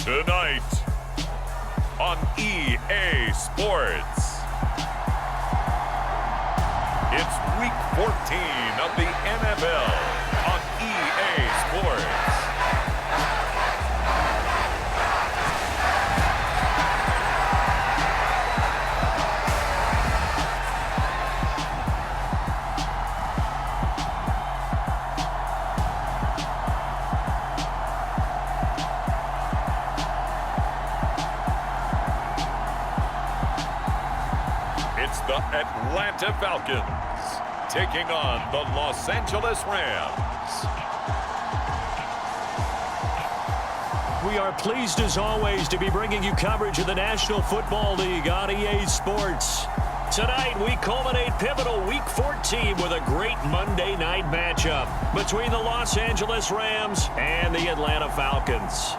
Tonight on EA Sports, it's Week 14 of the NFL on EA Sports. It's the Atlanta Falcons taking on the Los Angeles Rams. We are pleased as always to be bringing you coverage of the National Football League on EA Sports. Tonight we culminate pivotal Week 14 with a great Monday night matchup between the Los Angeles Rams and the Atlanta Falcons.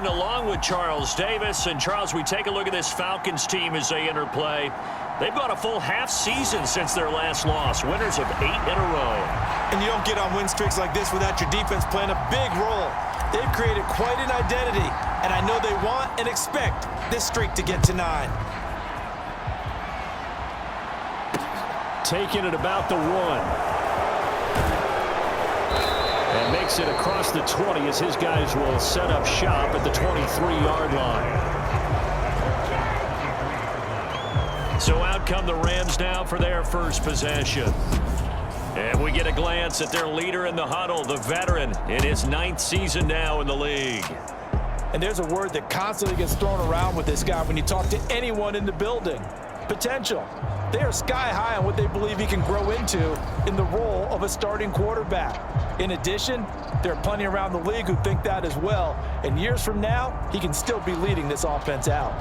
Along with Charles Davis. And Charles, we take a look at this Falcons team as they interplay. They've got a full half season since their last loss, winners of 8 in a row. And you don't get on win streaks like this without your defense playing a big role. They've created quite an identity, and I know they want and expect this streak to get to 9. Taking it about the 1. And makes it across the 20 as his guys will set up shop at the 23-yard line. So out come the Rams now for their first possession. And we get a glance at their leader in the huddle, the veteran, in his 9th season now in the league. And there's a word that constantly gets thrown around with this guy when you talk to anyone in the building. Potential. They are sky high on what they believe he can grow into in the role of a starting quarterback. In addition, there are plenty around the league who think that as well. And years from now, he can still be leading this offense out.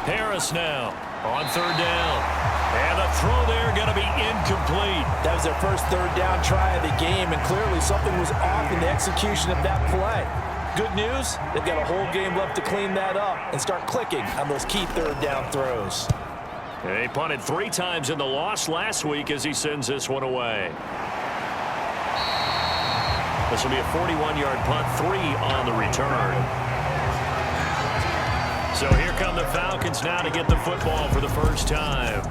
Harris now on 3rd down. And the throw there going to be incomplete. That was their first 3rd down try of the game, and clearly something was off in the execution of that play. Good news, they've got a whole game left to clean that up and start clicking on those key 3rd down throws. They punted 3 times in the loss last week as he sends this one away. This will be a 41-yard punt, 3 on the return. So here come the Falcons now to get the football for the first time.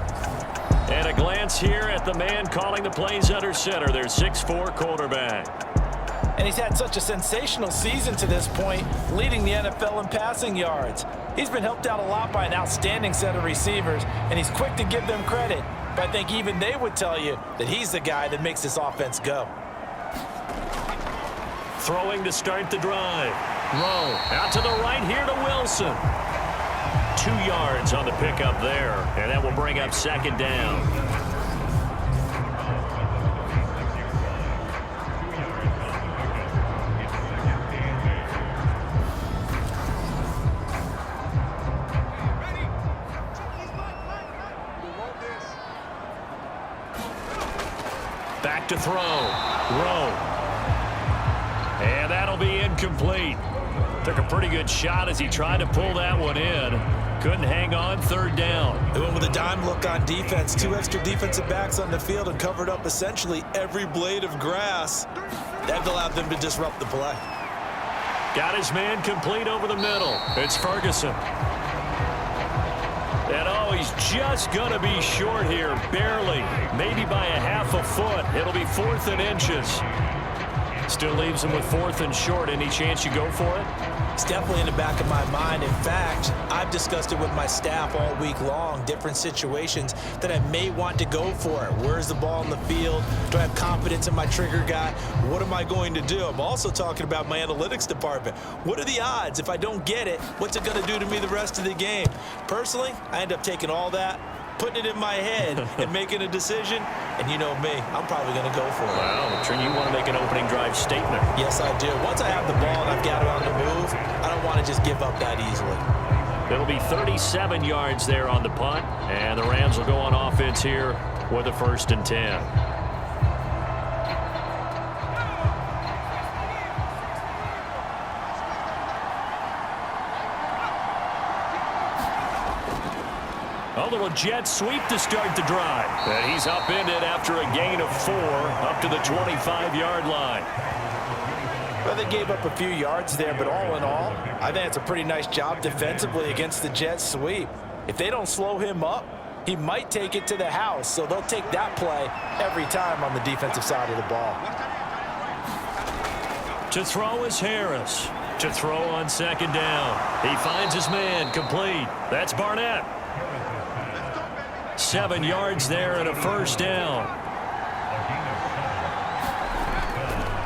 And a glance here at the man calling the plays under center, their 6'4" quarterback. And he's had such a sensational season to this point, leading the NFL in passing yards. He's been helped out a lot by an outstanding set of receivers, and he's quick to give them credit. But I think even they would tell you that he's the guy that makes this offense go. Throwing to start the drive. Rowe out to the right here to Wilson. 2 yards on the pickup there, and that will bring up 2nd down. Back to throw. Rowe. And that'll be incomplete. Took a pretty good shot as he tried to pull that one in. Couldn't hang on, 3rd down. They went with a dime look on defense. 2 extra defensive backs on the field and covered up essentially every blade of grass. That allowed them to disrupt the play. Got his man complete over the middle. It's Ferguson. And oh, he's just going to be short here, barely. Maybe by a half a foot. It'll be 4th and inches. Still leaves him with 4th and short. Any chance you go for it? It's definitely in the back of my mind. In fact, I've discussed it with my staff all week long, different situations that I may want to go for it. Where's the ball in the field? Do I have confidence in my trigger guy? What am I going to do? I'm also talking about my analytics department. What are the odds? If I don't get it, what's it going to do to me the rest of the game? Personally, I end up taking all that putting it in my head and making a decision. And you know me, I'm probably going to go for it. Wow, Trent, you want to make an opening drive statement. Yes, I do. Once I have the ball and I've got it on the move, I don't want to just give up that easily. It'll be 37 yards there on the punt, and the Rams will go on offense here with a 1st and 10. A little jet sweep to start the drive. And he's upended after a gain of 4 up to the 25-yard line. Well, they gave up a few yards there, but all in all, I think it's a pretty nice job defensively against the jet sweep. If they don't slow him up, he might take it to the house, so they'll take that play every time on the defensive side of the ball. To throw is Harris. To throw on 2nd down. He finds his man, complete. That's Barnett. 7 yards there and a 1st down.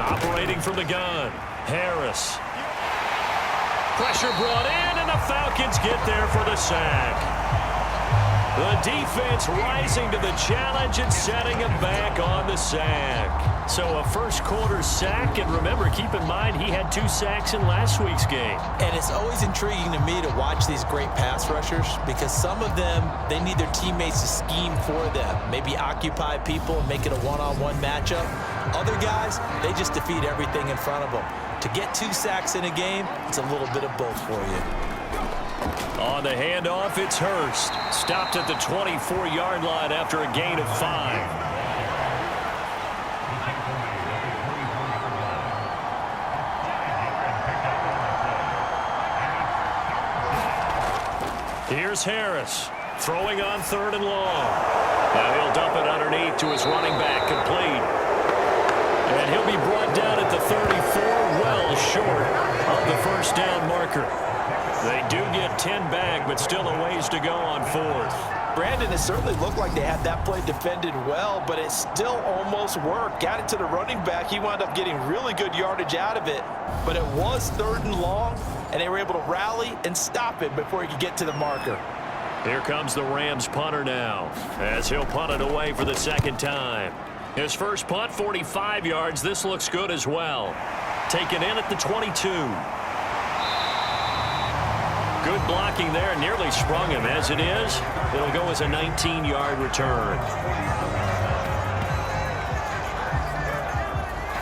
Operating from the gun, Harris. Pressure brought in, and the Falcons get there for the sack. The defense rising to the challenge and setting him back on the sack. So a first-quarter sack, and remember, keep in mind, he had 2 sacks in last week's game. And it's always intriguing to me to watch these great pass rushers because some of them, they need their teammates to scheme for them, maybe occupy people and make it a one-on-one matchup. Other guys, they just defeat everything in front of them. To get 2 sacks in a game, it's a little bit of both for you. On the handoff, it's Hurst. Stopped at the 24-yard line after a gain of 5. Here's Harris, throwing on 3rd and long. Now he'll dump it underneath to his running back, complete. And he'll be brought down at the 34, well short of the 1st down marker. They do get 10 back, but still a ways to go on 4th. Brandon, it certainly looked like they had that play defended well, but it still almost worked. Got it to the running back. He wound up getting really good yardage out of it, but it was 3rd and long, and they were able to rally and stop it before he could get to the marker. Here comes the Rams punter now, as he'll punt it away for the 2nd time. His first punt, 45 yards. This looks good as well. Taken in at the 22. Good blocking there, nearly sprung him. As it is, it'll go as a 19-yard return.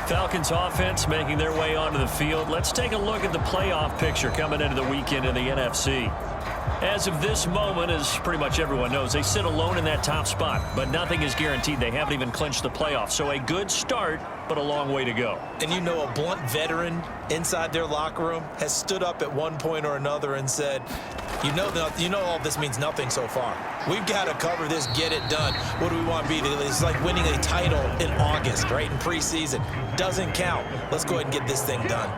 Falcons offense making their way onto the field. Let's take a look at the playoff picture coming into the weekend in the NFC. As of this moment, as pretty much everyone knows, they sit alone in that top spot, but nothing is guaranteed. They haven't even clinched the playoffs, so a good start, but a long way to go. And you know, a blunt veteran inside their locker room has stood up at one point or another and said, you know all this means nothing so far. We've got to cover this, get it done. What do we want to be? It's like winning a title in August, right, in preseason. Doesn't count. Let's go ahead and get this thing done.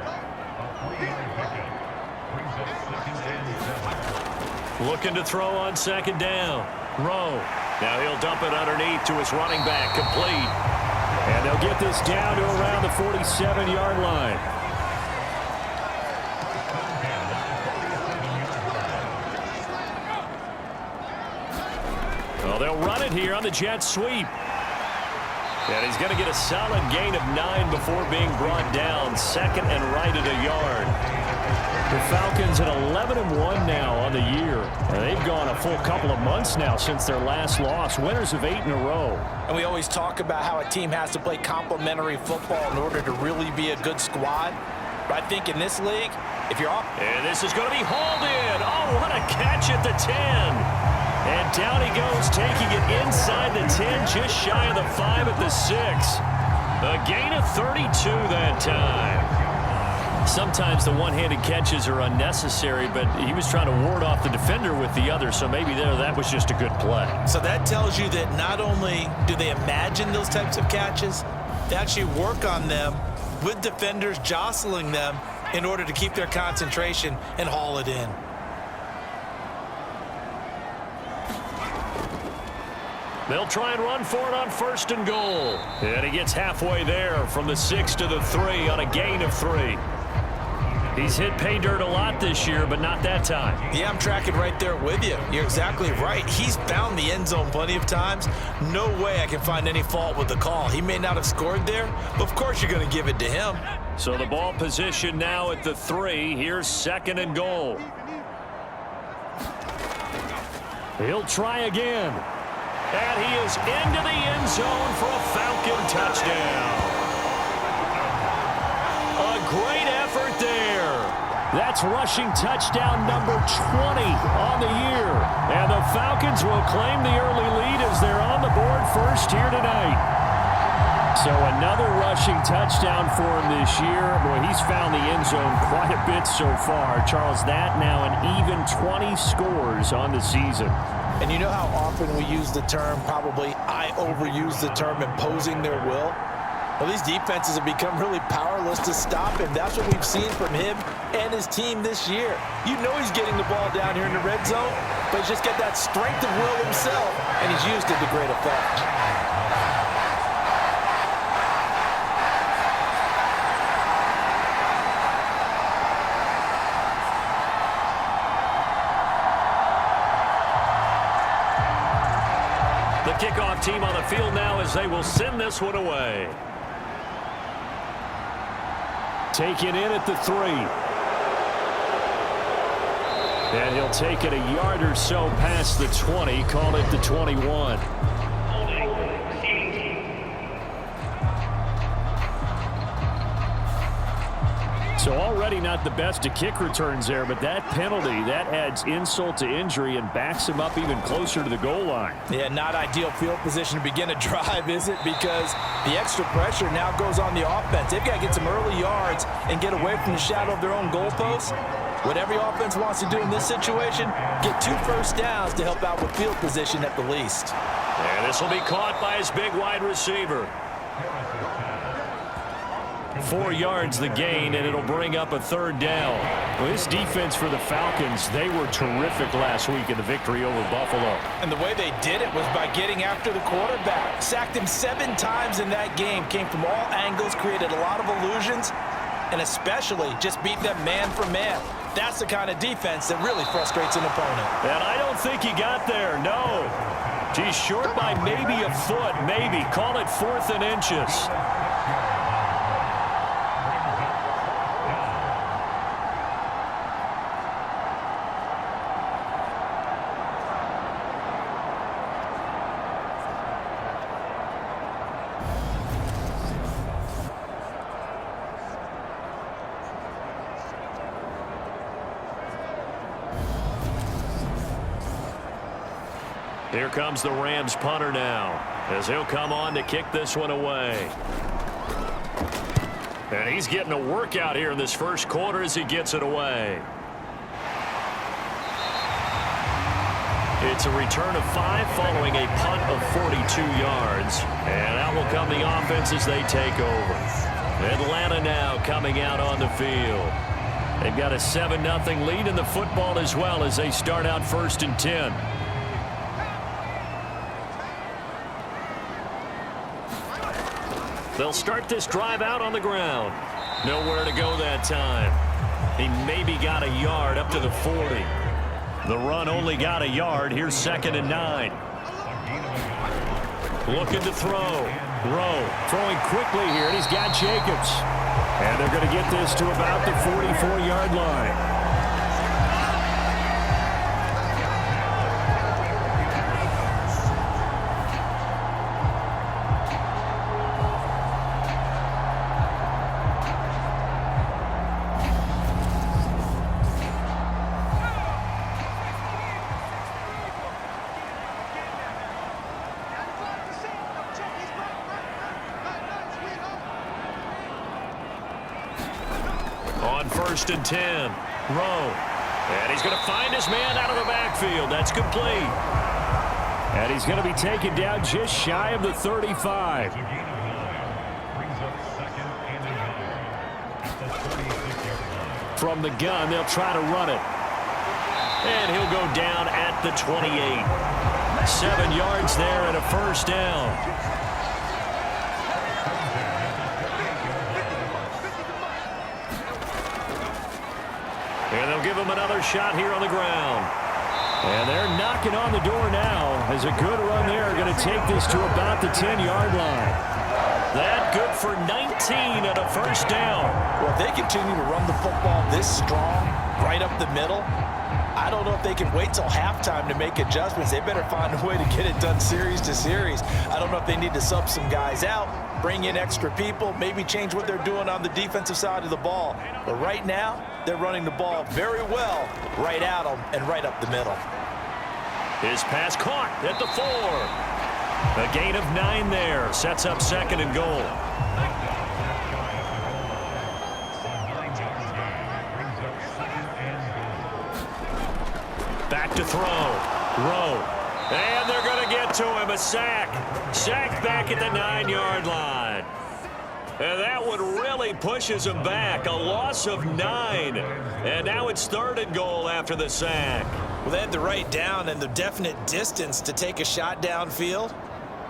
Looking to throw on 2nd down. Rowe. Now he'll dump it underneath to his running back, complete. And they'll get this down to around the 47-yard line. Well, they'll run it here on the jet sweep. And he's going to get a solid gain of 9 before being brought down. 2nd and right at a yard. The Falcons at 11-1 now on the year. And they've gone a full couple of months now since their last loss. Winners of 8 in a row. And we always talk about how a team has to play complementary football in order to really be a good squad. But I think in this league, if you're off... And this is going to be hauled in. Oh, what a catch at the 10. And down he goes, taking it inside the 10, just shy of the 5 at the 6. A gain of 32 that time. Sometimes the one-handed catches are unnecessary, but he was trying to ward off the defender with the other, so maybe that was just a good play. So that tells you that not only do they imagine those types of catches, they actually work on them with defenders jostling them in order to keep their concentration and haul it in. They'll try and run for it on 1st and goal. And he gets halfway there from the 6 to the 3 on a gain of 3. He's hit pay dirt a lot this year, but not that time. Yeah, I'm tracking right there with you. You're exactly right. He's found the end zone plenty of times. No way I can find any fault with the call. He may not have scored there, but of course you're going to give it to him. So the ball position now at the 3. Here's 2nd and goal. He'll try again. And he is into the end zone for a Falcon touchdown. A great effort there. That's rushing touchdown number 20 on the year. And the Falcons will claim the early lead as they're on the board first here tonight. So another rushing touchdown for him this year. Boy, he's found the end zone quite a bit so far. Charles, that now an even 20 scores on the season. And you know how often we use the term, probably I overuse the term, imposing their will? Well, these defenses have become really powerless to stop him. That's what we've seen from him and his team this year. You know he's getting the ball down here in the red zone, but he's just got that strength of will himself, and he's used it to great effect. The kickoff team on the field now as they will send this one away. Taken in at the 3. And he'll take it a yard or so past the 20, call it the 21. So already not the best of kick returns there, but that penalty, that adds insult to injury and backs him up even closer to the goal line. Yeah, not ideal field position to begin a drive, is it? Because the extra pressure now goes on the offense. They've got to get some early yards and get away from the shadow of their own goalposts. What every offense wants to do in this situation, get 2 first downs to help out with field position at the least. And this will be caught by his big wide receiver. 4 yards the gain, and it'll bring up a 3rd down. Well, this defense for the Falcons, they were terrific last week in the victory over Buffalo. And the way they did it was by getting after the quarterback. Sacked him 7 times in that game. Came from all angles, created a lot of illusions, and especially just beat them man for man. That's the kind of defense that really frustrates an opponent. And I don't think he got there, no. He's short by maybe a foot, maybe. Call it 4th and inches. Here comes the Rams punter now, as he'll come on to kick this one away. And he's getting a workout here in this first quarter as he gets it away. It's a return of 5 following a punt of 42 yards. And out will come the offense as they take over. Atlanta now coming out on the field. They've got a 7-0 lead in the football as well as they start out 1st and 10. They'll start this drive out on the ground. Nowhere to go that time. He maybe got a yard up to the 40. The run only got a yard. Here's 2nd and 9. Looking to throw. Rowe throwing quickly here, and he's got Jacobs. And they're going to get this to about the 44-yard line. On 1st and 10, Rowe. And he's going to find his man out of the backfield. That's complete. And he's going to be taken down just shy of the 35. From the gun, they'll try to run it. And he'll go down at the 28. 7 yards there and a 1st down. And they'll give him another shot here on the ground. And they're knocking on the door now as a good run there. Going to take this to about the 10-yard line. That good for 19 and a first down. Well, if they continue to run the football this strong, right up the middle, I don't know if they can wait till halftime to make adjustments. They better find a way to get it done series to series. I don't know if they need to sub some guys out, bring in extra people, maybe change what they're doing on the defensive side of the ball. But right now, they're running the ball very well right at them and right up the middle. His pass caught at the 4. A gain of 9 there. Sets up second and goal. Back to throw. Rowe. And they're going to get to him. A sack. Sack back at the 9-yard line. And that one really pushes him back. A loss of 9. And now it's third and goal after the sack. Well, they had the right down and the definite distance to take a shot downfield,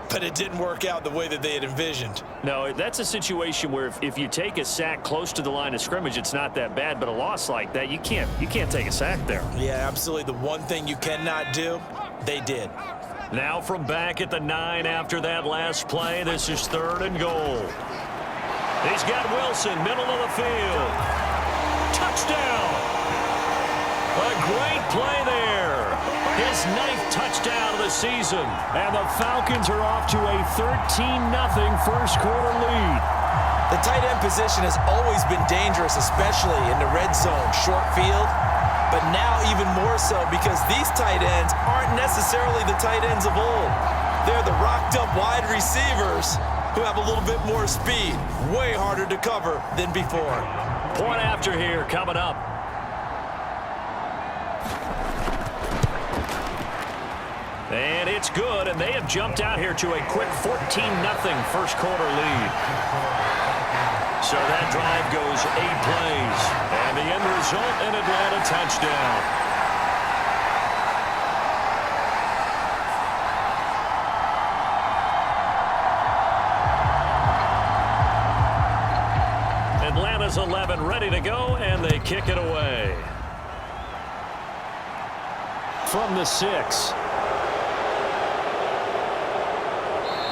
but it didn't work out the way that they had envisioned. No, that's a situation where if you take a sack close to the line of scrimmage, it's not that bad. But a loss like that, you can't take a sack there. Yeah, absolutely. The one thing you cannot do, they did. Now from back at the 9 after that last play, this is third and goal. He's got Wilson, middle of the field. Touchdown! A great play there. His 9th touchdown of the season. And the Falcons are off to a 13-0 first quarter lead. The tight end position has always been dangerous, especially in the red zone, short field. But now even more so because these tight ends aren't necessarily the tight ends of old. They're the rocked-up wide receivers who have a little bit more speed. Way harder to cover than before. Point after here coming up. And it's good, and they have jumped out here to a quick 14-0 first quarter lead. So that drive goes 8 plays, and the end result, an Atlanta touchdown. Atlanta's 11 ready to go, and they kick it away. From the 6.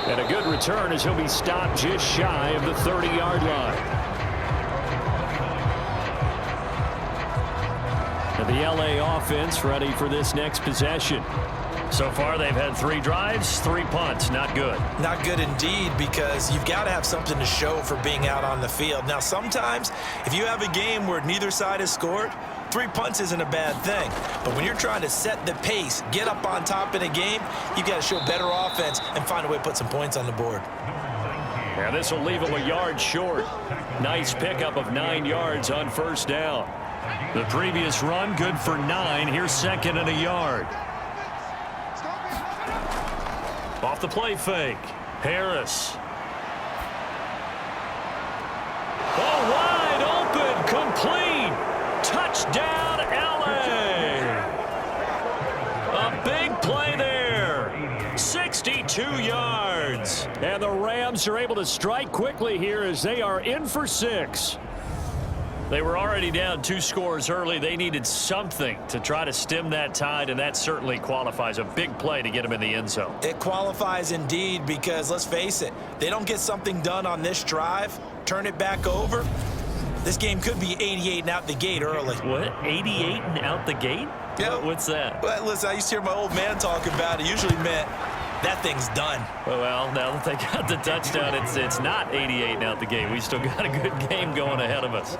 And a good return as he'll be stopped just shy of the 30-yard line. And the LA offense ready for this next possession. So far, they've had 3 drives, 3 punts. Not good. Not good indeed, because you've got to have something to show for being out on the field. Now, sometimes, if you have a game where neither side has scored, 3 punts isn't a bad thing. But when you're trying to set the pace, get up on top in a game, you've got to show better offense and find a way to put some points on the board. Yeah, this will leave him a yard short. Nice pickup of 9 yards on first down. The previous run, good for 9. Here's second and a yard. Off the play fake. Harris. Oh, wide open, complete. Touchdown, LA. A big play there. 62 yards. And the Rams are able to strike quickly here as they are in for 6. They were already down 2 scores early. They needed something to try to stem that tide, and that certainly qualifies. A big play to get them in the end zone. It qualifies indeed because, let's face it, they don't get something done on this drive, turn it back over, this game could be 88 and out the gate early. What? 88 and out the gate? Yeah. What's that? Well, listen, I used to hear my old man talk about it. Usually meant that thing's done. Well, now that they got the touchdown, it's not 88 and out the gate. We still got a good game going ahead of us.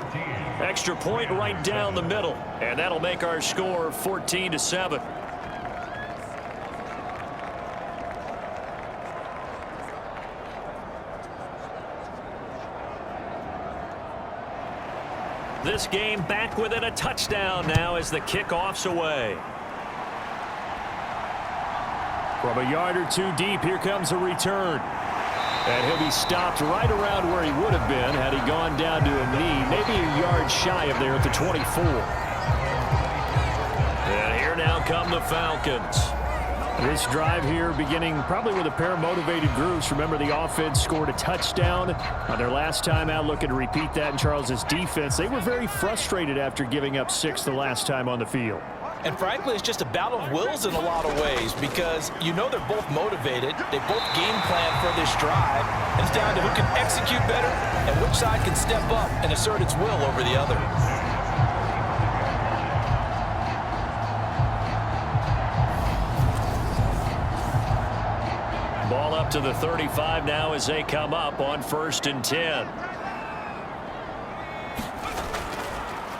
Extra point right down the middle, and that'll make our score 14-7. This game back within a touchdown now as the kickoff's away. From a yard or 2 deep, here comes a return. And he'll be stopped right around where he would have been had he gone down to a knee, maybe a yard shy of there at the 24. And here now come the Falcons. This drive here beginning probably with a pair of motivated groups. Remember, the offense scored a touchdown on their last time out, looking to repeat that in Charles's defense. They were very frustrated after giving up 6 the last time on the field. And frankly, it's just a battle of wills in a lot of ways because you know they're both motivated. They both game plan for this drive. And it's down to who can execute better and which side can step up and assert its will over the other. Ball up to the 35 now as they come up on 1st and 10.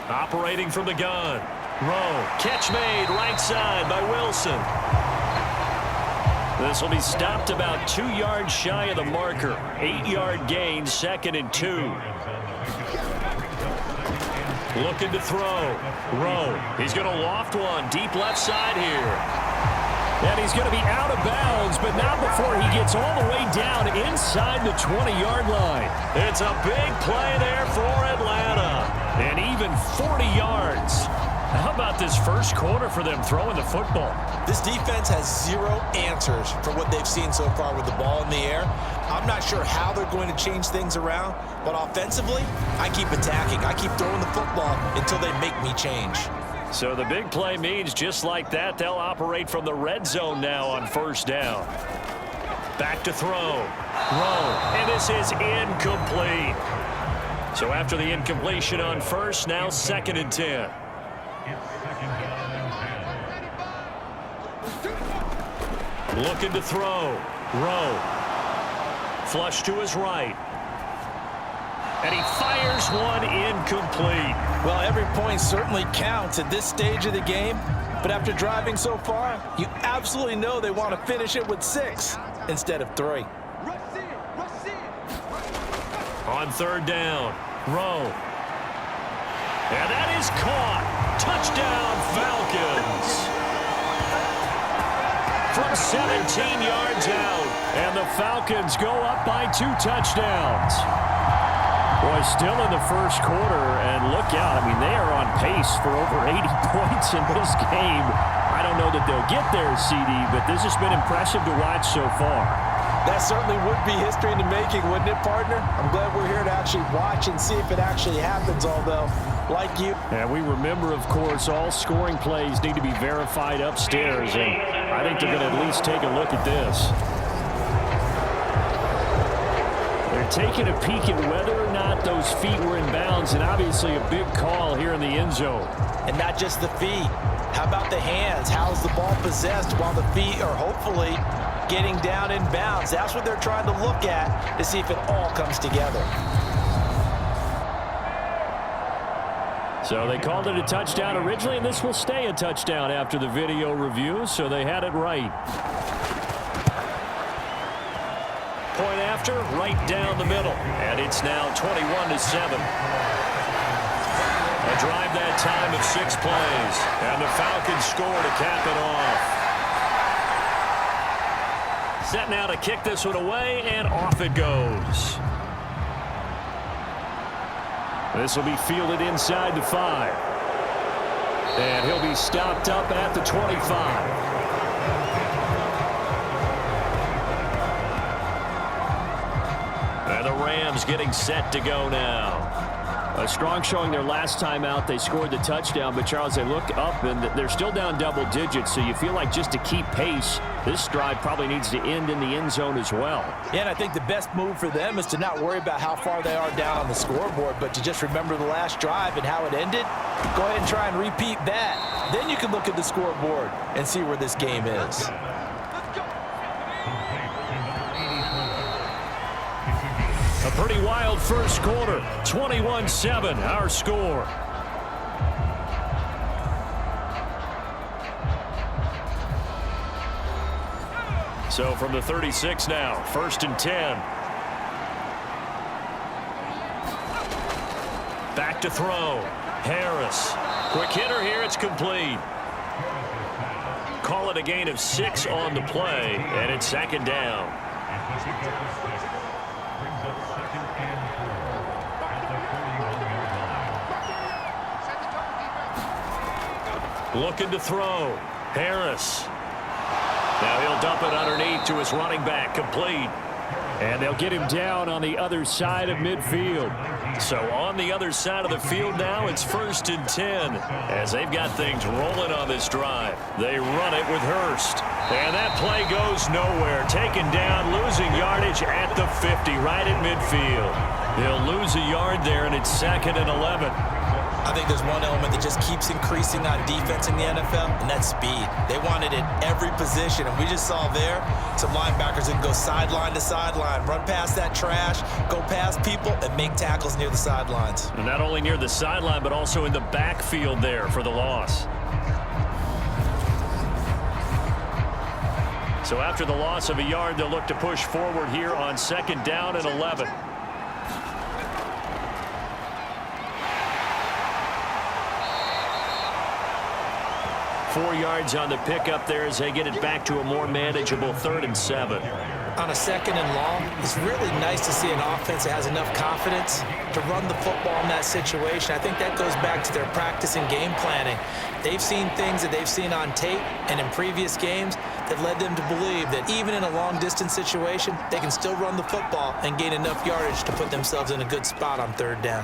Operating from the gun. Rowe, catch made right side by Wilson. This will be stopped about 2 yards shy of the marker. 8-yard gain, 2nd and 2. Looking to throw. Rowe, he's going to loft one deep left side here. And he's going to be out of bounds, but not before he gets all the way down inside the 20-yard line. It's a big play there for Atlanta. And even 40 yards. How about this first quarter for them throwing the football? This defense has 0 answers for what they've seen so far with the ball in the air. I'm not sure how they're going to change things around, but offensively, I keep attacking. I keep throwing the football until they make me change. So the big play means just like that, they'll operate from the red zone now on 1st down. Back to throw. Rowe, and this is incomplete. So after the incompletion on 1st, now 2nd and 10. Looking to throw. Rowe. Flush to his right. And he fires one incomplete. Well, every point certainly counts at this stage of the game. But after driving so far, you absolutely know they want to finish it with 6 instead of 3. On 3rd down, Rowe. And that is caught. Touchdown, Falcons. From 17 yards out. And the Falcons go up by 2 touchdowns. Boy, still in the first quarter, and look out. I mean, they are on pace for over 80 points in this game. I don't know that they'll get there, CD, but this has been impressive to watch so far. That certainly would be history in the making, wouldn't it, partner? I'm glad we're here to actually watch and see if it actually happens, although, like you. And we remember, of course, all scoring plays need to be verified upstairs, and I think they're going to at least take a look at this. They're taking a peek at whether or not those feet were in bounds, and obviously a big call here in the end zone. And not just the feet. How about the hands? How's the ball possessed while the feet are hopefully getting down in bounds? That's what they're trying to look at to see if it all comes together. So they called it a touchdown originally, and this will stay a touchdown after the video review, so they had it right. Point after, right down the middle, and it's now 21-7. A drive that time of 6 plays, and the Falcons score to cap it off. Set now to kick this one away, and off it goes. This will be fielded inside the 5. And he'll be stopped up at the 25. And the Rams getting set to go now. A strong showing their last time out. They scored the touchdown, but Charles, they look up and they're still down double digits, so you feel like just to keep pace, this drive probably needs to end in the end zone as well. Yeah, and I think the best move for them is to not worry about how far they are down on the scoreboard, but to just remember the last drive and how it ended. Go ahead and try and repeat that. Then you can look at the scoreboard and see where this game is. A pretty wild first quarter, 21-7, our score. So from the 36 now, 1st and 10. Back to throw. Harris. Quick hitter here, it's complete. Call it a gain of 6 on the play, and it's 2nd down. Looking to throw. Harris. Now he'll dump it underneath to his running back, complete. And they'll get him down on the other side of midfield. So on the other side of the field now, it's 1st and 10 as they've got things rolling on this drive. They run it with Hurst. And that play goes nowhere. Taken down, losing yardage at the 50, right at midfield. They'll lose a yard there, and it's 2nd and 11. I think there's one element that just keeps increasing on defense in the NFL, and that's speed. They want it at every position, and we just saw there some linebackers that can go sideline to sideline, run past that trash, go past people, and make tackles near the sidelines. And not only near the sideline, but also in the backfield there for the loss. So after the loss of a yard, they'll look to push forward here on 2nd down and 11. Four yards on the pickup there as they get it back to a more manageable 3rd and 7. On a 2nd and long, it's really nice to see an offense that has enough confidence to run the football in that situation. I think that goes back to their practice and game planning. They've seen things that they've seen on tape and in previous games that led them to believe that even in a long-distance situation, they can still run the football and gain enough yardage to put themselves in a good spot on 3rd down.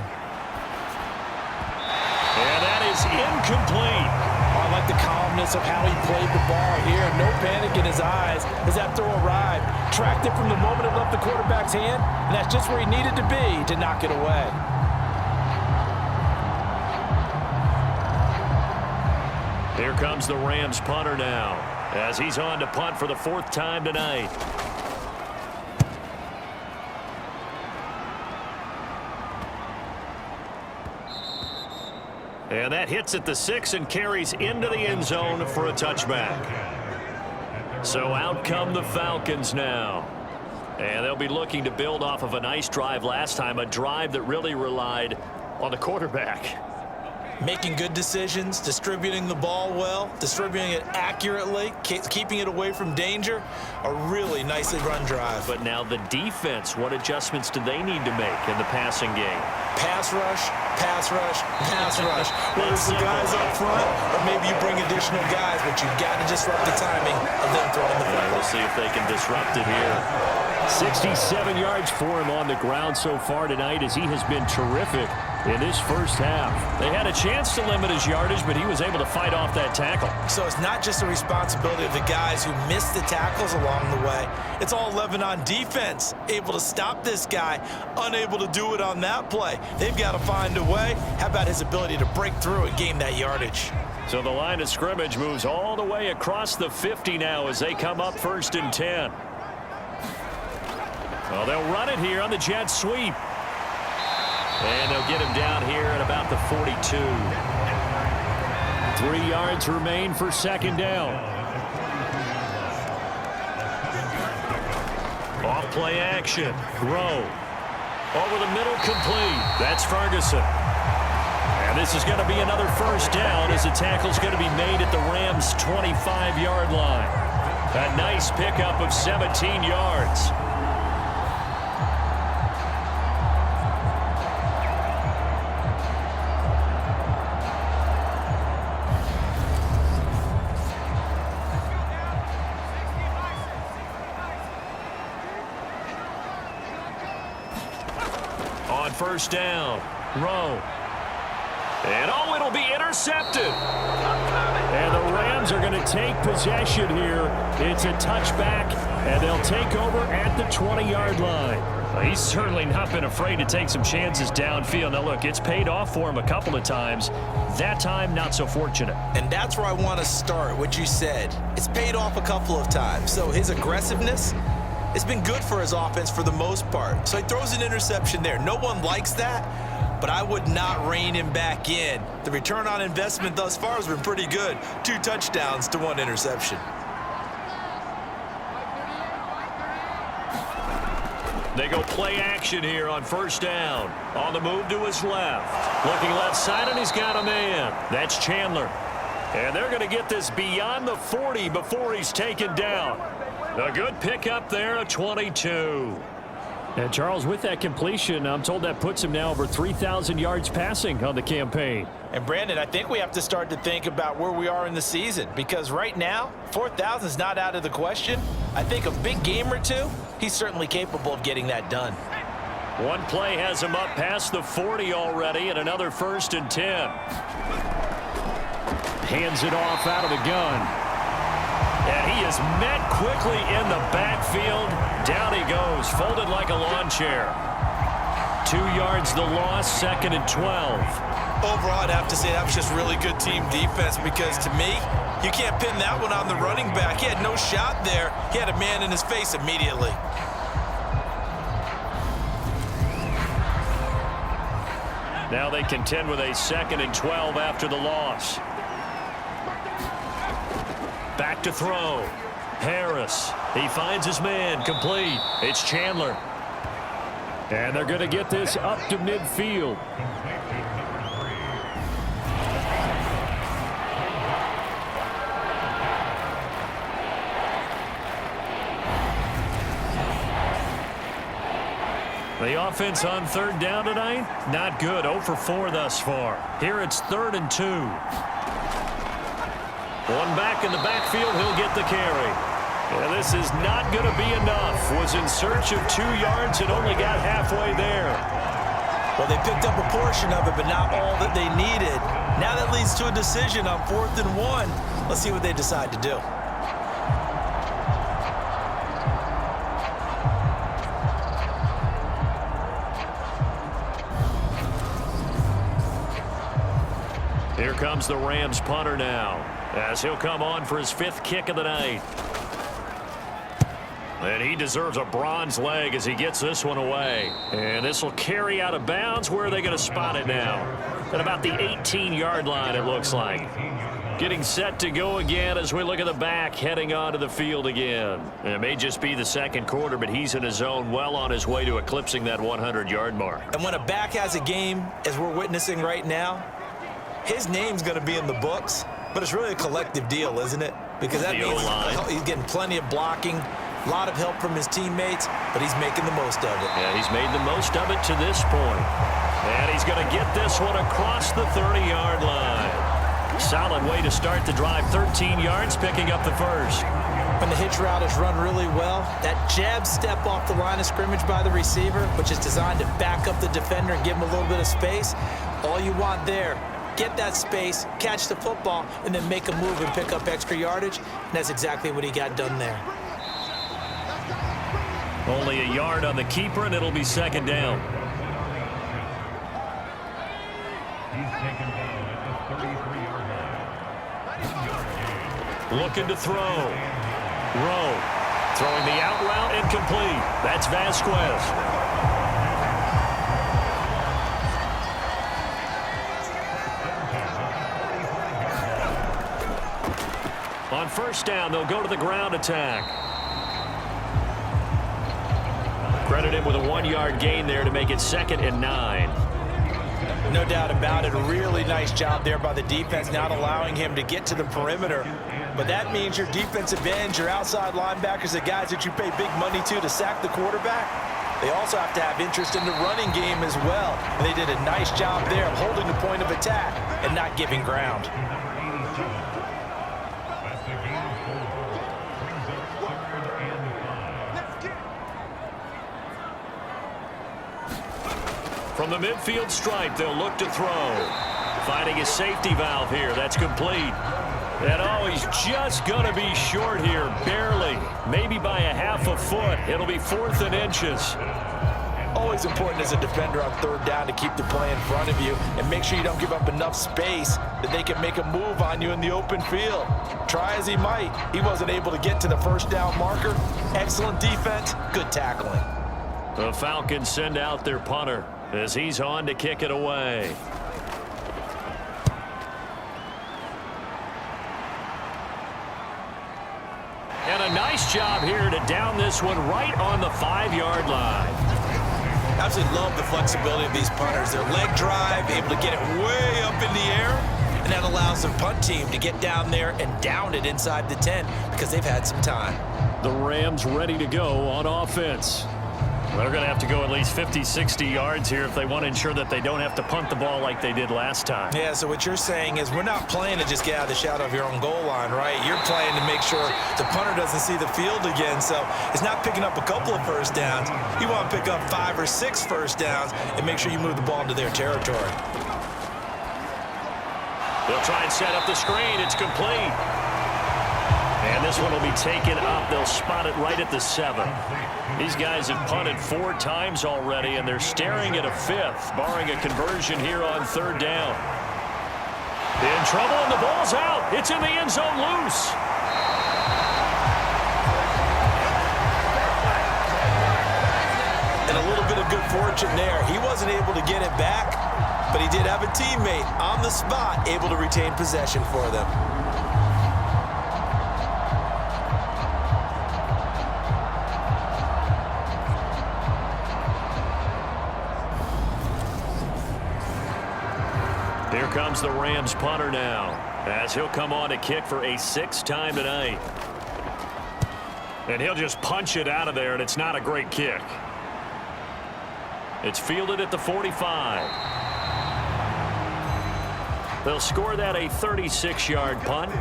And that is incomplete. I like the calmness of how he played the ball here. No panic in his eyes as that throw arrived. Tracked it from the moment it left the quarterback's hand, and that's just where he needed to be to knock it away. Here comes the Rams punter now as he's on to punt for the 4th time tonight. And that hits at the 6 and carries into the end zone for a touchback. So out come the Falcons now. And they'll be looking to build off of a nice drive last time, a drive that really relied on the quarterback. Making good decisions, distributing the ball well, distributing it accurately, keeping it away from danger. A really nicely run drive. But now the defense, what adjustments do they need to make in the passing game? Pass rush, pass rush, pass rush. Whether it's the guys up front or maybe you bring additional guys, but you've got to disrupt the timing of them throwing the football. We'll see if they can disrupt it here. 67 yards for him on the ground so far tonight as he has been terrific in this first half. They had a chance to limit his yardage, but he was able to fight off that tackle. So it's not just the responsibility of the guys who missed the tackles along the way. It's all 11 on defense, able to stop this guy, unable to do it on that play. They've got to find a way. How about his ability to break through and gain that yardage? So the line of scrimmage moves all the way across the 50 now as they come up 1st and 10. Well, they'll run it here on the jet sweep. And they'll get him down here at about the 42. 3 yards remain for 2nd down. Off play action. Rowe. Over the middle, complete. That's Ferguson. And this is going to be another 1st down as the tackle's going to be made at the Rams' 25-yard line. A nice pickup of 17 yards. On 1st down, Rowe. And oh, it'll be intercepted. And the Rams are going to take possession here. It's a touchback, and they'll take over at the 20-yard line. Well, he's certainly not been afraid to take some chances downfield. Now, look, it's paid off for him a couple of times. That time, not so fortunate. And that's where I want to start, what you said. It's paid off a couple of times. So his aggressiveness, it's been good for his offense for the most part. So he throws an interception there. No one likes that, but I would not rein him back in. The return on investment thus far has been pretty good. 2 touchdowns to 1 interception. They go play action here on 1st down. On the move to his left. Looking left side, and he's got a man. That's Chandler. And they're going to get this beyond the 40 before he's taken down. A good pickup there, a 22. And Charles, with that completion, I'm told that puts him now over 3,000 yards passing on the campaign. And Brandon, I think we have to start to think about where we are in the season, because right now, 4,000 is not out of the question. I think a big game or two, he's certainly capable of getting that done. One play has him up past the 40 already, and another 1st and 10. Hands it off out of the gun. And he is met quickly in the backfield. Down he goes, folded like a lawn chair. 2 yards the loss, 2nd and 12. Overall, I'd have to say that was just really good team defense, because to me, you can't pin that one on the running back. He had no shot there. He had a man in his face immediately. Now they contend with a 2nd and 12 after the loss. Back to throw. Harris. He finds his man. Complete. It's Chandler. And they're going to get this up to midfield. The offense on 3rd down tonight, not good. 0 for 4 thus far. Here it's 3rd and 2. One back in the backfield, he'll get the carry. And this is not going to be enough. Was in search of 2 yards and only got halfway there. Well, they picked up a portion of it, but not all that they needed. Now that leads to a decision on 4th and 1. Let's see what they decide to do. Here comes the Rams punter now, as he'll come on for his 5th kick of the night. And he deserves a bronze leg as he gets this one away. And this will carry out of bounds. Where are they going to spot it now? At about the 18-yard line, it looks like. Getting set to go again as we look at the back, heading onto the field again. And it may just be the 2nd quarter, but he's in his zone, well on his way to eclipsing that 100-yard mark. And when a back has a game, as we're witnessing right now, his name's going to be in the books, but it's really a collective deal, isn't it? Because that means he's getting plenty of blocking, a lot of help from his teammates, but he's making the most of it. Yeah, he's made the most of it to this point. And he's going to get this one across the 30-yard line. Solid way to start the drive. 13 yards, picking up the 1st. When the hitch route is run really well, that jab step off the line of scrimmage by the receiver, which is designed to back up the defender and give him a little bit of space, all you want there. Get that space, catch the football, and then make a move and pick up extra yardage. And that's exactly what he got done there. Only a yard on the keeper, and it'll be 2nd down. He's taken down at the 33-yard line. Looking to throw. Rowe throwing the out route, incomplete. That's Vasquez. On 1st down, they'll go to the ground attack. Credit him with a 1-yard gain there to make it 2nd and 9. No doubt about it. A really nice job there by the defense, not allowing him to get to the perimeter. But that means your defensive ends, your outside linebackers, the guys that you pay big money to sack the quarterback, they also have to have interest in the running game as well. And they did a nice job there of holding the point of attack and not giving ground. From the midfield stripe, they'll look to throw. Finding his safety valve here. That's complete. And oh, he's just going to be short here, barely. Maybe by a half a foot. It'll be 4th and inches. Always important as a defender on 3rd down to keep the play in front of you and make sure you don't give up enough space that they can make a move on you in the open field. Try as he might, he wasn't able to get to the 1st down marker. Excellent defense, good tackling. The Falcons send out their punter as he's on to kick it away. And a nice job here to down this one right on the 5-yard line. Absolutely love the flexibility of these punters. Their leg drive, able to get it way up in the air, and that allows the punt team to get down there and down it inside the 10 because they've had some time. The Rams ready to go on offense. They're going to have to go at least 50, 60 yards here if they want to ensure that they don't have to punt the ball like they did last time. Yeah, so what you're saying is we're not playing to just get out of the shadow of your own goal line, right? You're playing to make sure the punter doesn't see the field again. So it's not picking up a couple of first downs. You want to pick up 5 or 6 first downs and make sure you move the ball into their territory. They'll try and set up the screen. It's complete. And this one will be taken up. They'll spot it right at the 7. These guys have punted 4 times already, and they're staring at a 5th, barring a conversion here on 3rd down. In trouble, and the ball's out. It's in the end zone loose. And a little bit of good fortune there. He wasn't able to get it back, but he did have a teammate on the spot able to retain possession for them. Here comes the Rams punter now, as he'll come on to kick for a 6th time tonight. And he'll just punch it out of there, and it's not a great kick. It's fielded at the 45. They'll score that a 36-yard punt.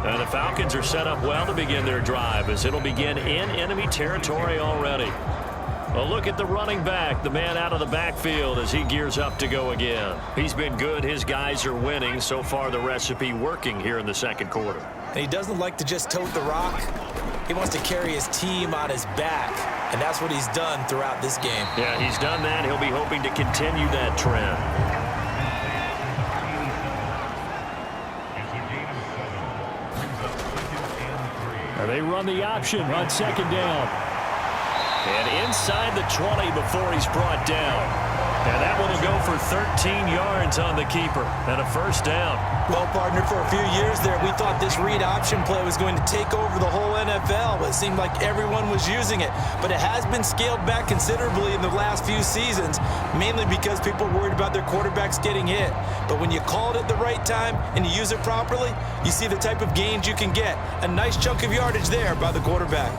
And the Falcons are set up well to begin their drive, as it'll begin in enemy territory already. A look at the running back, the man out of the backfield as he gears up to go again. He's been good. His guys are winning. So far, the recipe working here in the 2nd quarter. And he doesn't like to just tote the rock. He wants to carry his team on his back, and that's what he's done throughout this game. Yeah, he's done that. He'll be hoping to continue that trend. And they run the option on 2nd down. And inside the 20 before he's brought down. And that one will go for 13 yards on the keeper and a 1st down. Well, partner, for a few years there, we thought this read option play was going to take over the whole NFL. It seemed like everyone was using it. But it has been scaled back considerably in the last few seasons, mainly because people worried about their quarterbacks getting hit. But when you call it at the right time and you use it properly, you see the type of gains you can get. A nice chunk of yardage there by the quarterback.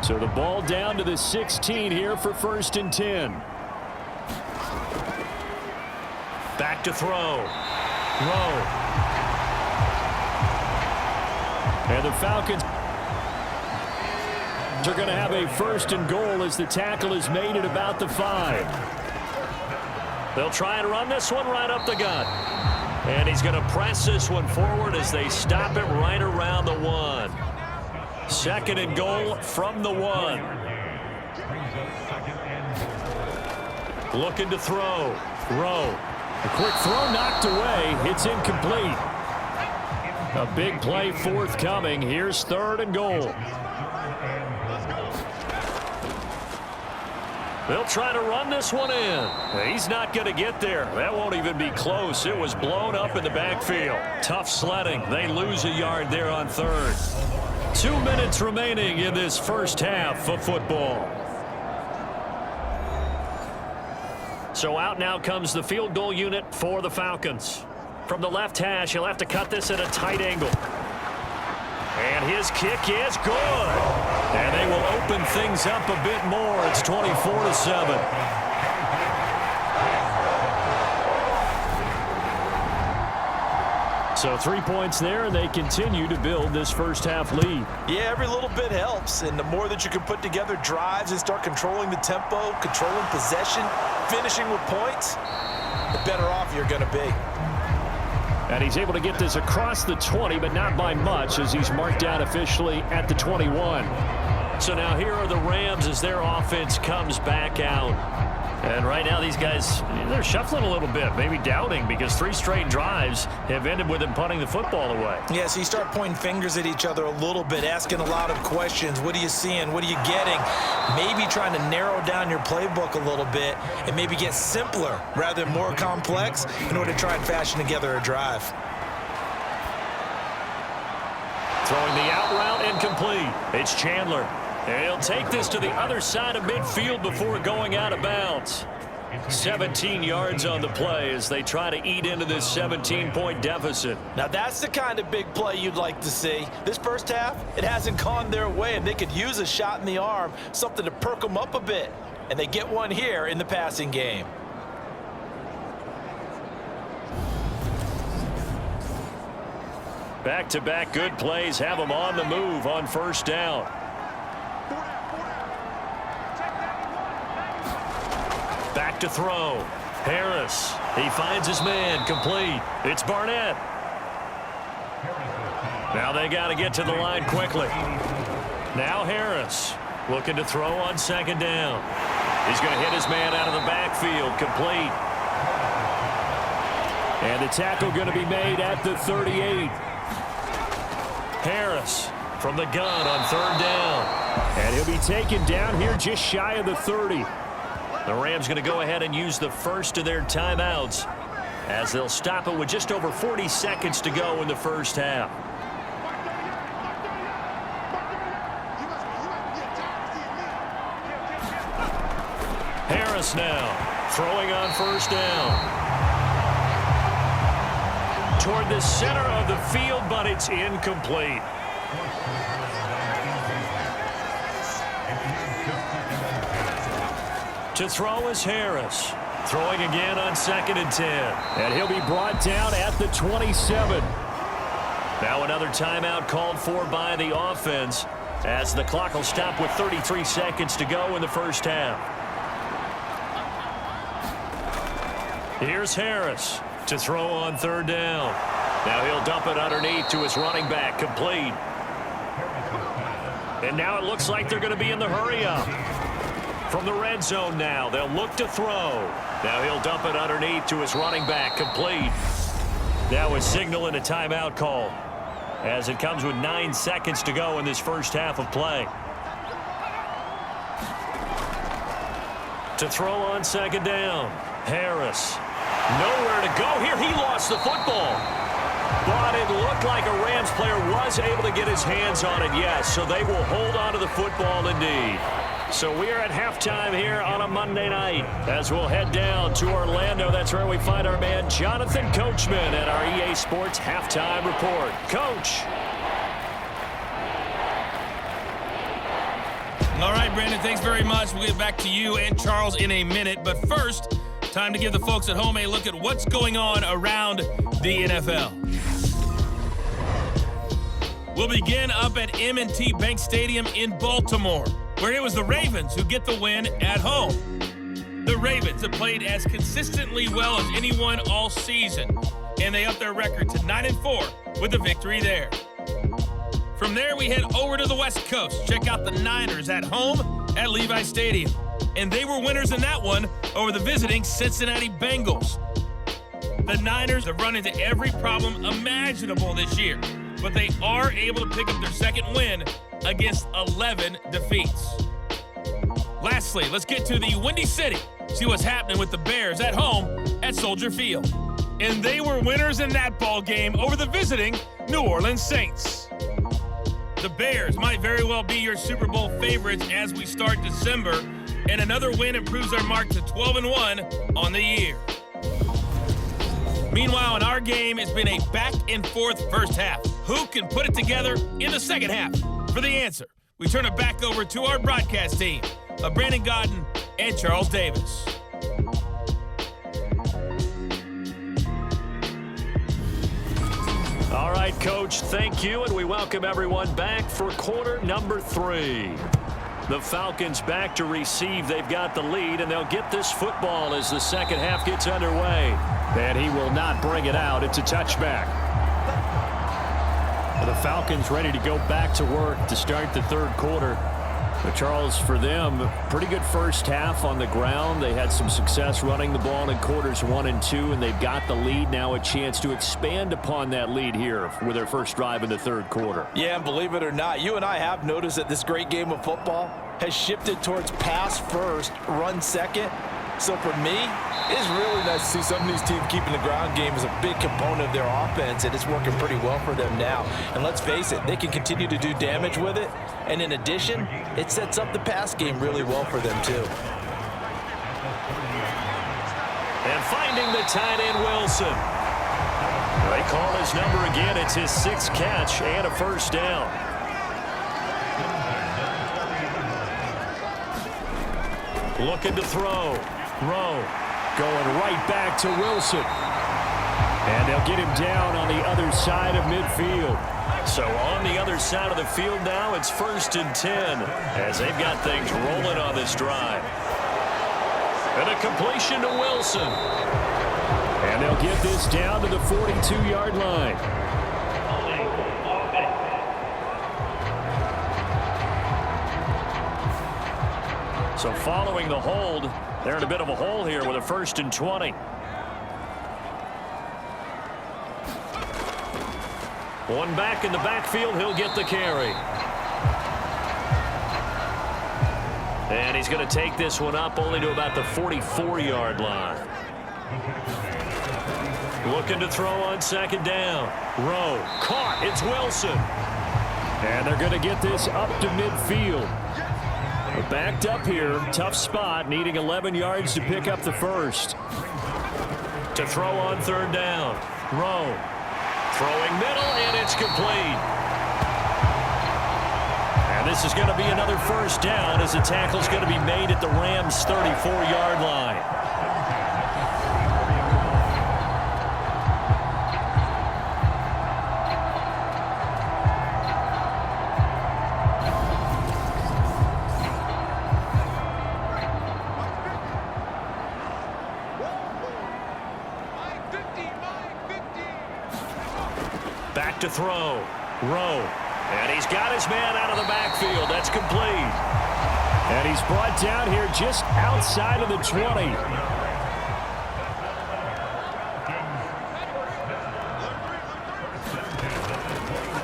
So the ball down to the 16 here for 1st and 10. Back to throw. Rowe. And the Falcons are going to have a 1st and goal as the tackle is made at about the 5. They'll try and run this one right up the gut. And he's going to press this one forward as they stop it right around the 1. 2nd and goal from the 1. Looking to throw. Rowe. A quick throw knocked away. It's incomplete. A big play forthcoming. Here's 3rd and goal. They'll try to run this one in. He's not going to get there. That won't even be close. It was blown up in the backfield. Tough sledding. They lose a yard there on 3rd. 2 minutes remaining in this 1st half of football. So out now comes the field goal unit for the Falcons. From the left hash, he'll have to cut this at a tight angle. And his kick is good. And they will open things up a bit more. It's 24-7. So 3 points there, and they continue to build this 1st half lead. Yeah, every little bit helps, and the more that you can put together drives and start controlling the tempo, controlling possession, finishing with points, the better off you're going to be. And he's able to get this across the 20, but not by much, as he's marked down officially at the 21. So now here are the Rams as their offense comes back out. And right now these guys, they're shuffling a little bit, maybe doubting, because 3 straight drives have ended with them punting the football away. Yeah, so you start pointing fingers at each other a little bit, asking a lot of questions. What are you seeing? What are you getting? Maybe trying to narrow down your playbook a little bit and maybe get simpler rather than more complex in order to try and fashion together a drive. Throwing the out route incomplete. It's Chandler. And he'll take this to the other side of midfield before going out of bounds. 17 yards on the play as they try to eat into this 17-point deficit. Now that's the kind of big play you'd like to see. This first half, it hasn't gone their way, and they could use a shot in the arm, something to perk them up a bit. And they get one here in the passing game. Back-to-back good plays have them on the move on first down. Back to throw. Harris. He finds his man. Complete. It's Barnett. Now they got to get to the line quickly. Now Harris looking to throw on second down. He's going to hit his man out of the backfield. Complete. And the tackle going to be made at the 38. Harris from the gun on third down. And he'll be taken down here just shy of the 30. The Rams going to go ahead and use the first of their timeouts as they'll stop it with just over 40 seconds to go in the first half. Harris now throwing on first down. Toward the center of the field, but it's incomplete. To throw is Harris. Throwing again on 2nd and 10. And he'll be brought down at the 27. Now another timeout called for by the offense as the clock will stop with 33 seconds to go in the first half. Here's Harris to throw on third down. Now he'll dump it underneath to his running back. Complete. And now it looks like they're going to be in the hurry up. From the red zone now, they'll look to throw. Now he'll dump it underneath to his running back. Complete. Now a signal and a timeout call as it comes with 9 seconds to go in this first half of play. To throw on second down, Harris. Nowhere to go here. He lost the football. But it looked like a Rams player was able to get his hands on it, yes. So they will hold on to the football indeed. So we are at halftime here on a Monday night as we'll head down to Orlando. That's where we find our man Jonathan Coachman at our EA Sports Halftime Report. Coach. All right, Brandon, thanks very much. We'll get back to you and Charles in a minute. But first, time to give the folks at home a look at what's going on around the NFL. We'll begin up at M&T Bank Stadium in Baltimore, where it was the Ravens who get the win at home. The Ravens have played as consistently well as anyone all season, and they upped their record to 9-4 with a victory there. From there, we head over to the West Coast. Check out the Niners at home at Levi Stadium. And they were winners in that one over the visiting Cincinnati Bengals. The Niners have run into every problem imaginable this year, but they are able to pick up their second win against 11 defeats. Lastly, let's get to the Windy City. See what's happening with the Bears at home at Soldier Field. And they were winners in that ball game over the visiting New Orleans Saints. The Bears might very well be your Super Bowl favorites as we start December, and another win improves our mark to 12-1 on the year. Meanwhile, in our game, it's been a back-and-forth first half. Who can put it together in the second half? For the answer, we turn it back over to our broadcast team of Brandon Godden and Charles Davis. All right, Coach, thank you, and we welcome everyone back for quarter number 3. The Falcons back to receive. They've got the lead, and they'll get this football as the second half gets underway. And he will not bring it out. It's a touchback. The Falcons ready to go back to work to start the third quarter. But Charles, for them, pretty good first half on the ground. They had some success running the ball in quarters 1 and 2, and they've got the lead. Now a chance to expand upon that lead here with their first drive in the third quarter. Yeah, and believe it or not, you and I have noticed that this great game of football has shifted towards pass first, run second. So for me, it's really nice to see some of these teams keeping the ground game as a big component of their offense, and it's working pretty well for them now. And let's face it, they can continue to do damage with it. And in addition, it sets up the pass game really well for them too. finding the tight end Wilson. They call his number again. It's his 6th catch and a first down. Looking to throw. Rowe going right back to Wilson. And they'll get him down on the other side of midfield. So on the other side of the field now, it's 1st and 10 as they've got things rolling on this drive. And a completion to Wilson. And they'll get this down to the 42-yard line. So following the hold, they're in a bit of a hole here with a 1st and 20. One back in the backfield, he'll get the carry. And he's going to take this one up only to about the 44-yard line. Looking to throw on 2nd down. Rowe caught. It's Wilson. And they're going to get this up to midfield. Backed up here. Tough spot. Needing 11 yards to pick up the first. To throw on 3rd down. Rowe. Throwing middle, and it's complete. And this is going to be another first down as the tackle's going to be made at the Rams' 34-yard line. Back to throw. Rowe. And he's got his man out of the backfield. That's complete. And he's brought down here just outside of the 20.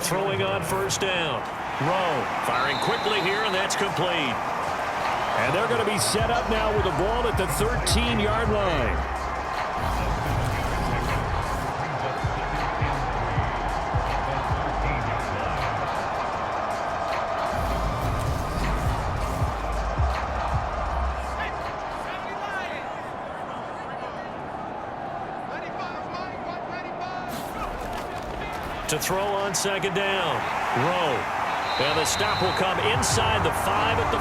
Throwing on 1st down. Rowe firing quickly here, and that's complete. And they're going to be set up now with the ball at the 13-yard line. To throw on 2nd down. Rowe. And the stop will come inside the 5 at the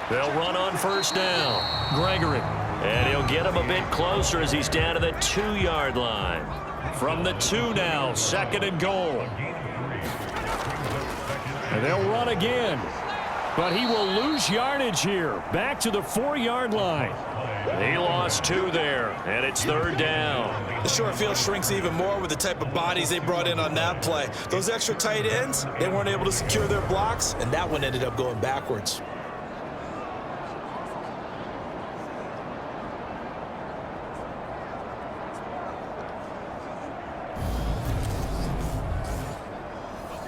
4. They'll run on 1st down. Gregory. And he'll get him a bit closer as he's down to the 2-yard line. From the 2 now, 2nd and goal. And they'll run again. But he will lose yardage here. Back to the 4-yard line. He lost 2 there, and it's 3rd down. The short field shrinks even more with the type of bodies they brought in on that play. Those extra tight ends, they weren't able to secure their blocks, and that one ended up going backwards.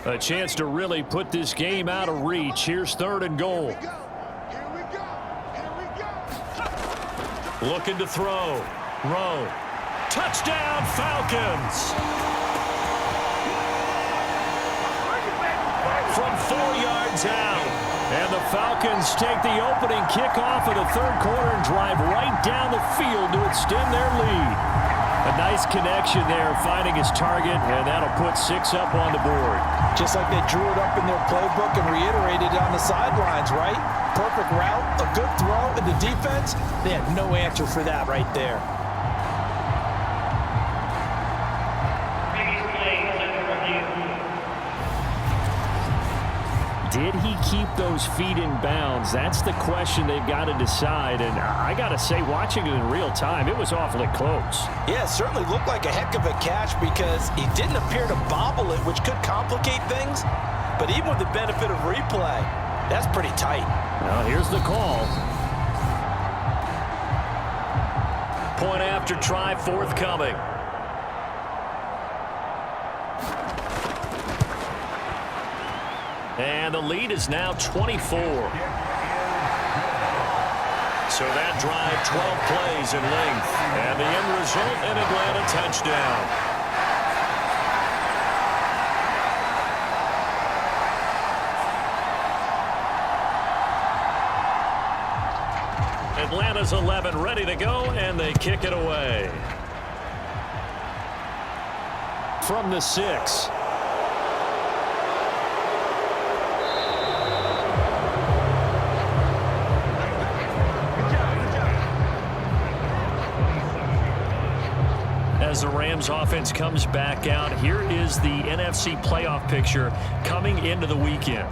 A chance to really put this game out of reach. Here's 3rd and goal. Looking to throw. Rowe. Touchdown, Falcons! From 4 yards out. And the Falcons take the opening kickoff of the 3rd quarter and drive right down the field to extend their lead. A nice connection there, finding his target, and that'll put 6 up on the board. Just like they drew it up in their playbook and reiterated it on the sidelines, right? Perfect route, a good throw, and the defense, they had no answer for that right there. Did he keep those feet in bounds? That's the question they've got to decide. And I got to say, watching it in real time, it was awfully close. Yeah, it certainly looked like a heck of a catch because he didn't appear to bobble it, which could complicate things. But even with the benefit of replay, that's pretty tight. Well, here's the call. Point after try forthcoming. And the lead is now 24. So that drive, 12 plays in length. And the end result, an Atlanta touchdown. Atlanta's 11 ready to go, and they kick it away. From the 6. As the Rams offense comes back out, here is the NFC playoff picture coming into the weekend.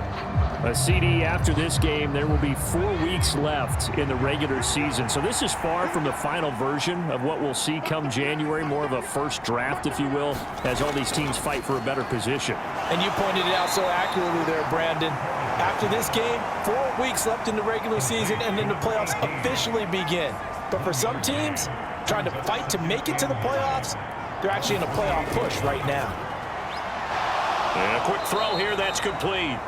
A CD after this game, there will be 4 weeks left in the regular season. So this is far from the final version of what we'll see come January, more of a first draft, if you will, as all these teams fight for a better position. And you pointed it out so accurately there, Brandon. After this game, 4 weeks left in the regular season, and then the playoffs officially begin. But for some teams, trying to fight to make it to the playoffs, they're actually in a playoff push right now. And a quick throw here, that's complete.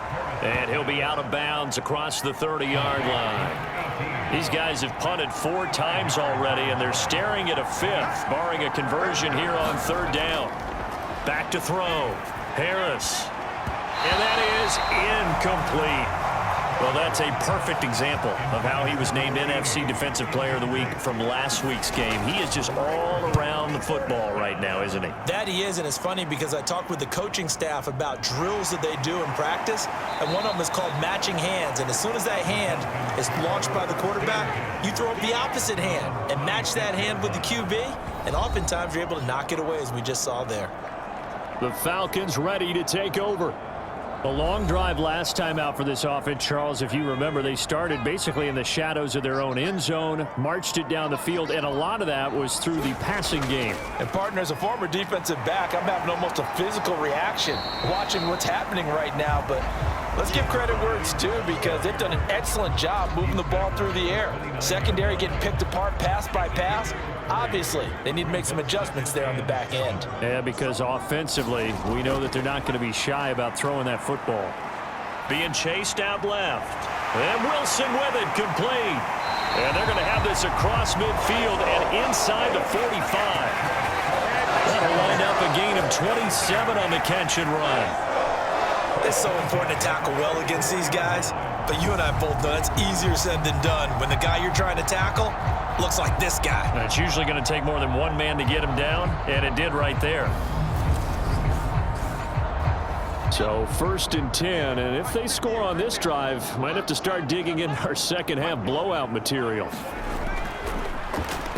And he'll be out of bounds across the 30-yard line. These guys have punted 4 times already, and they're staring at a 5th, barring a conversion here on 3rd down. Back to throw. Harris. And that is incomplete. Well, that's a perfect example of how he was named NFC Defensive Player of the Week from last week's game. He is just all around the football right now, isn't he? That he is, and it's funny because I talked with the coaching staff about drills that they do in practice, and one of them is called matching hands. And as soon as that hand is launched by the quarterback, you throw up the opposite hand and match that hand with the QB, and oftentimes you're able to knock it away, as we just saw there. The Falcons ready to take over. A long drive last time out for this offense, Charles. If you remember, they started basically in the shadows of their own end zone, marched it down the field, and a lot of that was through the passing game. And, partner, as a former defensive back, I'm having almost a physical reaction watching what's happening right now. But let's give credit where it's due, because they've done an excellent job moving the ball through the air. Secondary getting picked apart pass by pass. Obviously, they need to make some adjustments there on the back end. Yeah, because offensively, we know that they're not going to be shy about throwing that football. Being chased out left. And Wilson with it, complete. And they're going to have this across midfield and inside the 45. That'll wind up a gain of 27 on the catch and run. It's so important to tackle well against these guys, but you and I both know it's easier said than done when the guy you're trying to tackle looks like this guy. And it's usually going to take more than one man to get him down, and it did right there. So 1st and 10, and if they score on this drive, might have to start digging in our second half blowout material.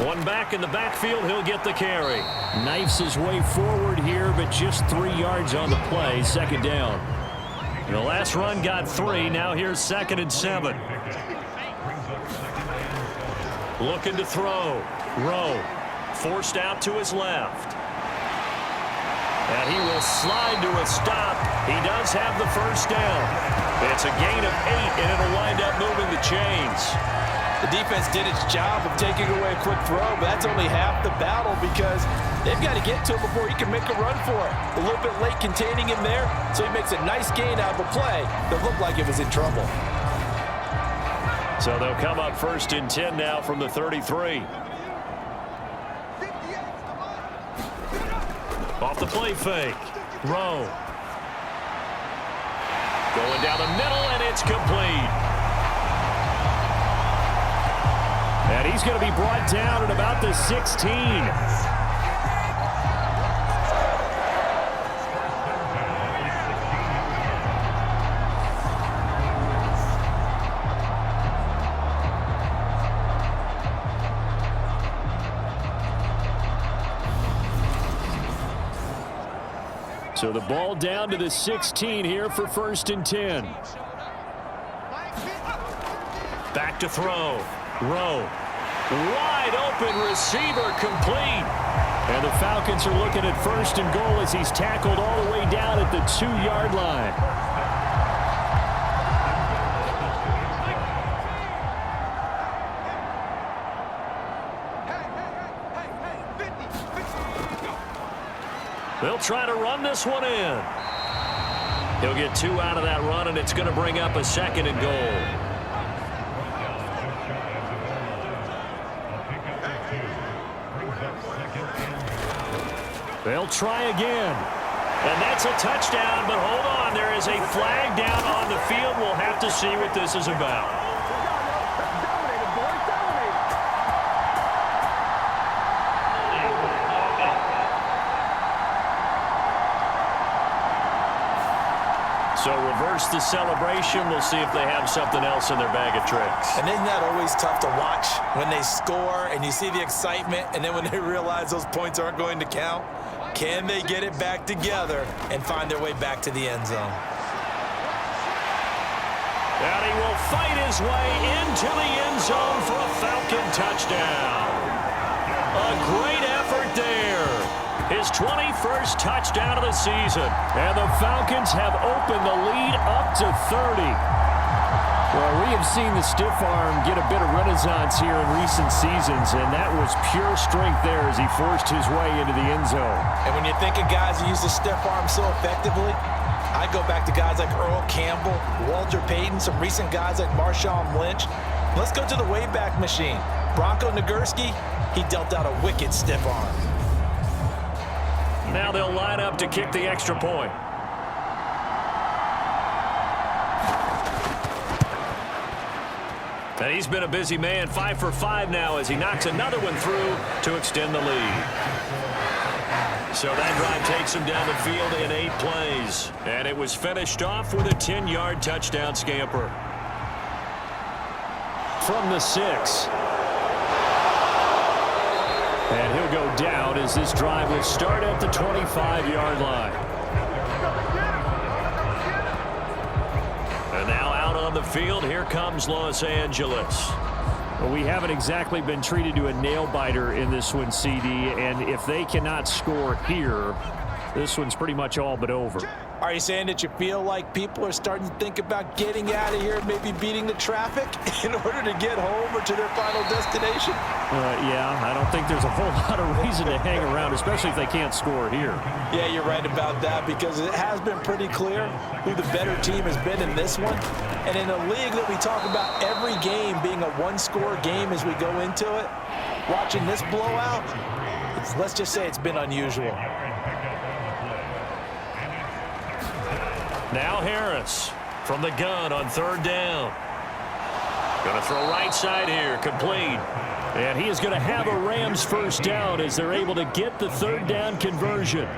One back in the backfield, he'll get the carry. Knifes his way forward here, but just 3 yards on the play, 2nd down. The last run got 3, now here's 2nd and 7. Looking to throw. Rowe forced out to his left. And he will slide to a stop. He does have the 1st down. It's a gain of 8, and it'll wind up moving the chains. The defense did its job of taking away a quick throw, but that's only half the battle, because they've got to get to him before he can make a run for it. A little bit late containing him there, so he makes a nice gain out of a play that looked like it was in trouble. So they'll come up 1st and 10 now from the 33. Off the play fake. Rowe. Going down the middle, and it's complete. And he's going to be brought down at about the 16. So the ball down to the 16 here for 1st and 10. Back to throw. Rowe. Wide open receiver, complete. And the Falcons are looking at 1st and goal as he's tackled all the way down at the 2-yard line. They'll try to run this one in. He'll get 2 out of that run, and it's going to bring up a 2nd and goal. They'll try again. And that's a touchdown, but hold on. There is a flag down on the field. We'll have to see what this is about. So reverse the celebration. We'll see if they have something else in their bag of tricks. And isn't that always tough to watch when they score and you see the excitement, and then when they realize those points aren't going to count? Can they get it back together and find their way back to the end zone? And he will fight his way into the end zone for a Falcon touchdown. A great effort there. His 21st touchdown of the season. And the Falcons have opened the lead up to 30. Well, we have seen the stiff arm get a bit of renaissance here in recent seasons, and that was pure strength there as he forced his way into the end zone. And when you think of guys who use the stiff arm so effectively, I go back to guys like Earl Campbell, Walter Payton, some recent guys like Marshawn Lynch. Let's go to the Wayback Machine. Bronco Nagurski, he dealt out a wicked stiff arm. Now they'll line up to kick the extra point. And he's been a busy man, 5 for 5 now as he knocks another one through to extend the lead. So that drive takes him down the field in 8 plays. And it was finished off with a 10-yard touchdown scamper. From the 6. And he'll go down as this drive will start at the 25-yard line. And now out on the field, here comes Los Angeles. Well, we haven't exactly been treated to a nail-biter in this one, CD, and if they cannot score here, this one's pretty much all but over. Are you saying that you feel like people are starting to think about getting out of here, maybe beating the traffic in order to get home or to their final destination? Yeah, I don't think there's a whole lot of reason to hang around, especially if they can't score here. Yeah, you're right about that because it has been pretty clear who the better team has been in this one. And in a league that we talk about every game being a one-score game as we go into it, watching this blowout, let's just say it's been unusual. Now Harris from the gun on 3rd down. Going to throw right side here, complete. And he is going to have a Rams first down as they're able to get the 3rd down conversion.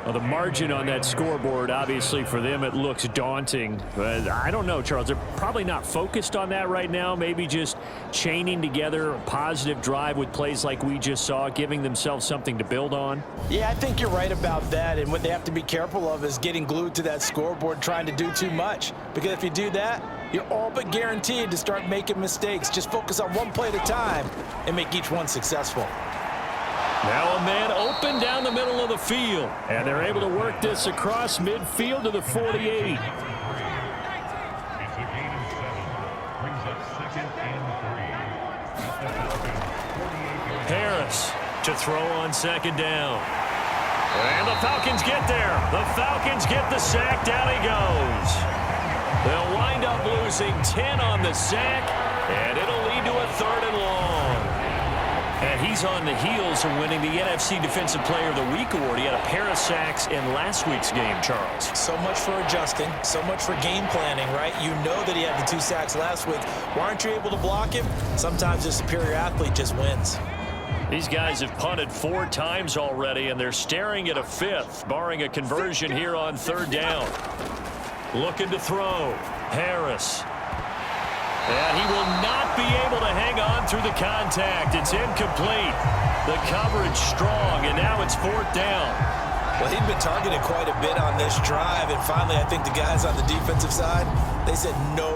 Well, the margin on that scoreboard, obviously for them, it looks daunting. But I don't know, Charles. They're probably not focused on that right now. Maybe just chaining together a positive drive with plays like we just saw, giving themselves something to build on. Yeah, I think you're right about that. And what they have to be careful of is getting glued to that scoreboard trying to do too much. Because if you do that, you're all but guaranteed to start making mistakes. Just focus on one play at a time and make each one successful. Now a man open down the middle of the field. And they're able to work this across midfield to the 48. It's a gain of 7. Brings up 2nd and 3. Harris to throw on 2nd down. And the Falcons get there. The Falcons get the sack. Down he goes. They'll wind up losing 10 on the sack, and it'll lead to a 3rd and long. And he's on the heels of winning the NFC Defensive Player of the Week award. He had a pair of sacks in last week's game, Charles. So much for adjusting, so much for game planning, right? You know that he had the 2 sacks last week. Why aren't you able to block him? Sometimes the superior athlete just wins. These guys have punted 4 times already, and they're staring at a 5th, barring a conversion here on 3rd down. Looking to throw. Harris. And he will not be able to hang on through the contact. It's incomplete. The coverage strong, and now it's 4th down. Well, he'd been targeted quite a bit on this drive, and finally I think the guys on the defensive side, they said no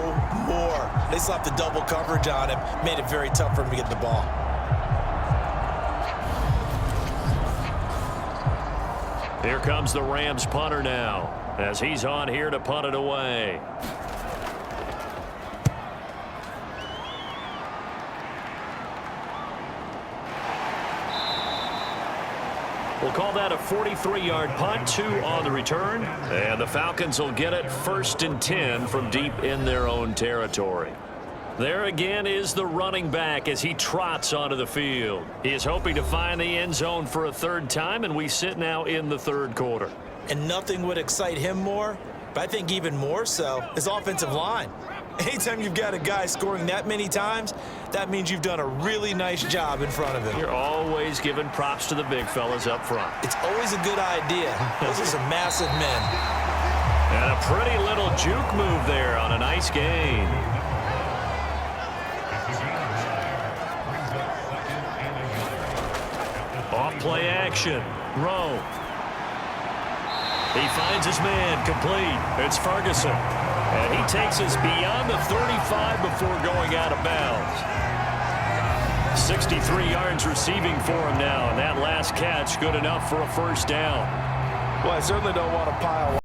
more. They slapped the double coverage on him, made it very tough for him to get the ball. Here comes the Rams punter now, as he's on here to punt it away. We'll call that a 43-yard punt, 2 on the return. And the Falcons will get it 1st and 10 from deep in their own territory. There again is the running back as he trots onto the field. He is hoping to find the end zone for a 3rd time, and we sit now in the 3rd quarter. And nothing would excite him more, but I think even more so, his offensive line. Anytime you've got a guy scoring that many times, that means you've done a really nice job in front of him. You're always giving props to the big fellas up front. It's always a good idea. Those are some massive men. And And a pretty little juke move there on a nice gain. Off play action. Rowe. He finds his man complete. It's Ferguson. And he takes us beyond the 35 before going out of bounds. 63 yards receiving for him now. And that last catch good enough for a first down. Well, I certainly don't want to pile